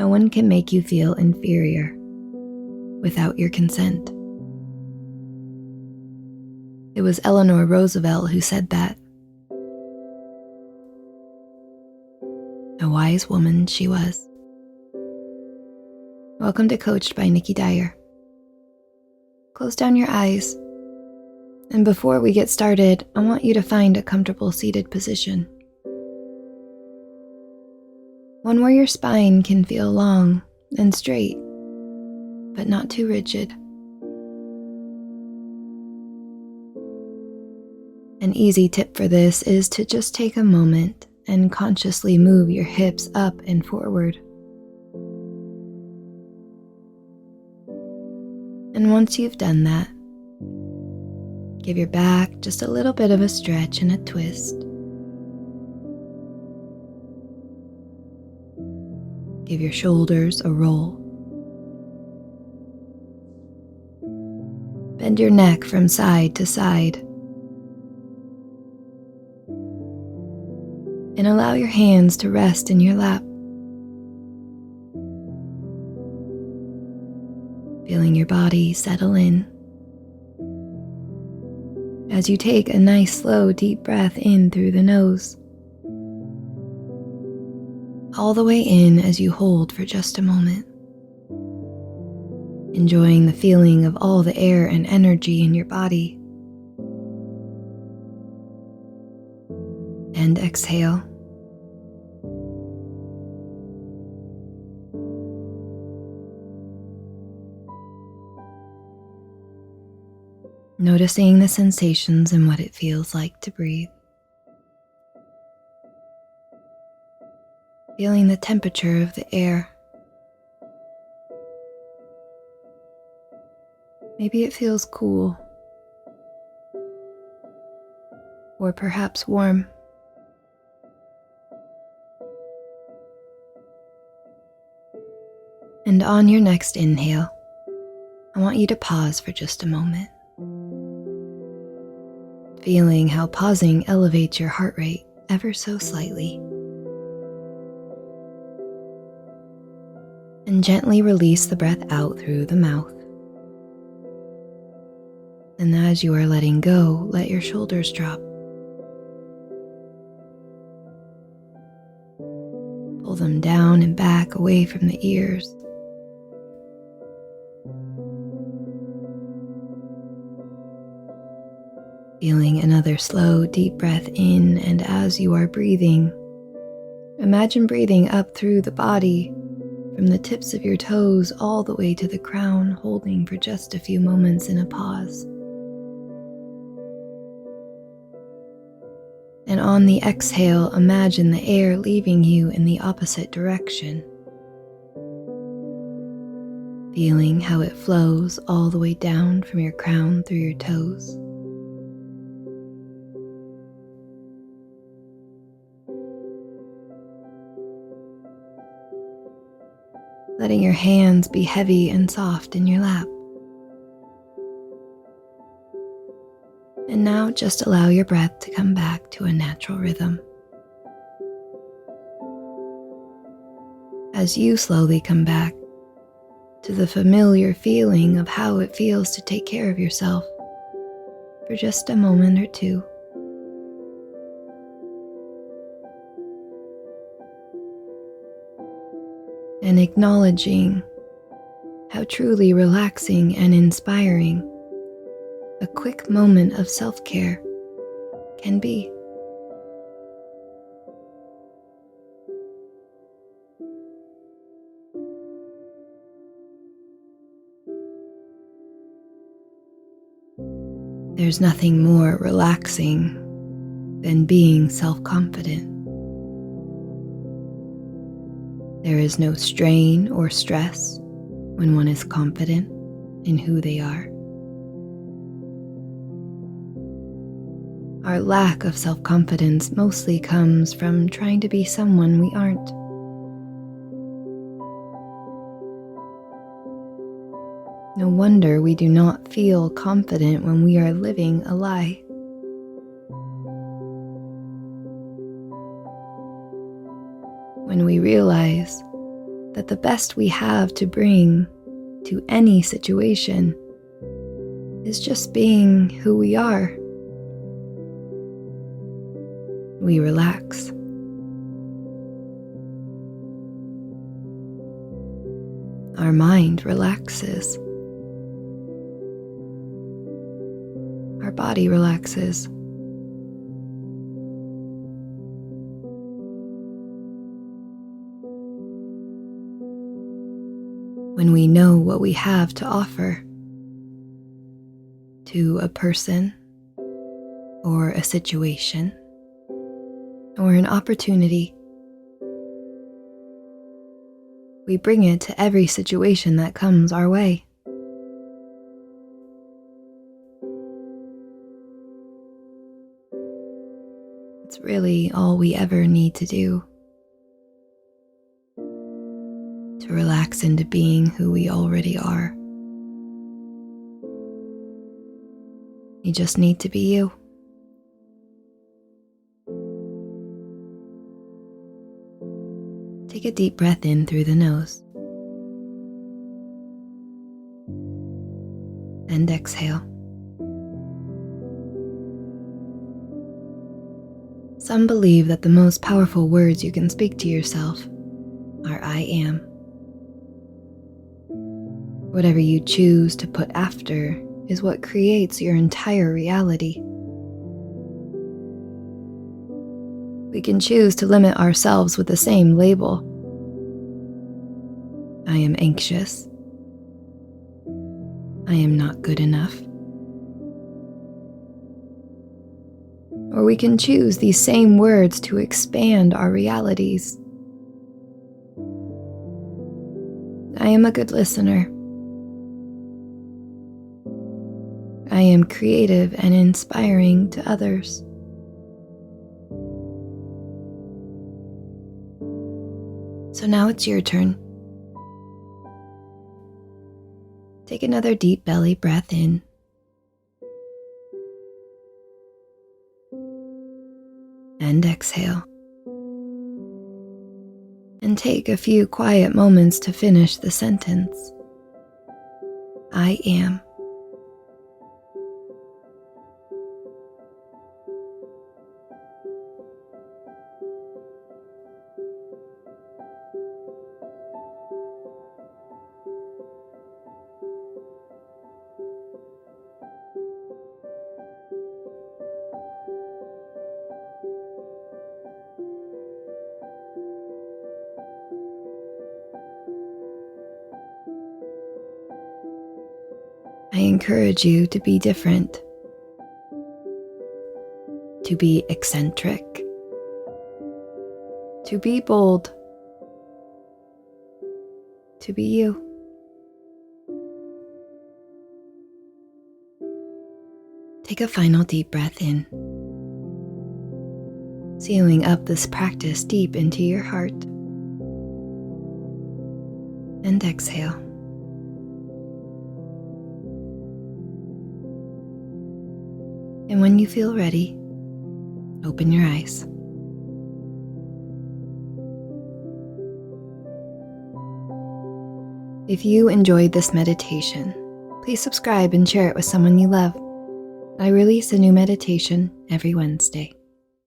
no one can make you feel inferior without your consent. It was Eleanor Roosevelt who said that. A wise woman she was. Welcome to Coached by Nikki Dyer. Close down your eyes, and before we get started, I want you to find a comfortable seated position. One where your spine can feel long and straight, but not too rigid. An easy tip for this is to just take a moment and consciously move your hips up and forward. And once you've done that, give your back just a little bit of a stretch and a twist. Give your shoulders a roll. Bend your neck from side to side. And allow your hands to rest in your lap. Feeling your body settle in. As you take a nice slow deep breath in through the nose. All the way in as you hold for just a moment. Enjoying the feeling of all the air and energy in your body. And exhale. Noticing the sensations and what it feels like to breathe. Feeling the temperature of the air. Maybe it feels cool, or perhaps warm. And on your next inhale, I want you to pause for just a moment. Feeling how pausing elevates your heart rate ever so slightly. And gently release the breath out through the mouth. And as you are letting go, let your shoulders drop. Pull them down and back away from the ears. Feeling another slow, deep breath in, and as you are breathing, imagine breathing up through the body, from the tips of your toes all the way to the crown, holding for just a few moments in a pause. And on the exhale, imagine the air leaving you in the opposite direction. Feeling how it flows all the way down from your crown through your toes. Letting your hands be heavy and soft in your lap. And now just allow your breath to come back to a natural rhythm. As you slowly come back to the familiar feeling of how it feels to take care of yourself for just a moment or two. And acknowledging how truly relaxing and inspiring a quick moment of self-care can be. There's nothing more relaxing than being self-confident. There is no strain or stress when one is confident in who they are. Our lack of self-confidence mostly comes from trying to be someone we aren't. No wonder we do not feel confident when we are living a lie. When we realize that the best we have to bring to any situation is just being who we are. We relax. Our mind relaxes. Our body relaxes. When we know what we have to offer to a person or a situation or an opportunity, we bring it to every situation that comes our way. It's really all we ever need to do to relax into being who we already are. You just need to be you. Take a deep breath in through the nose and exhale. Some believe that the most powerful words you can speak to yourself are I am. Whatever you choose to put after is what creates your entire reality. We can choose to limit ourselves with the same label. I am anxious. I am not good enough. Or we can choose these same words to expand our realities. I am a good listener. I am creative and inspiring to others. So now it's your turn. Take another deep belly breath in. And exhale. And take a few quiet moments to finish the sentence. I am. I encourage you to be different, to be eccentric, to be bold, to be you. Take a final deep breath in, sealing up this practice deep into your heart. And exhale. And when you feel ready, open your eyes. If you enjoyed this meditation, please subscribe and share it with someone you love. I release a new meditation every Wednesday.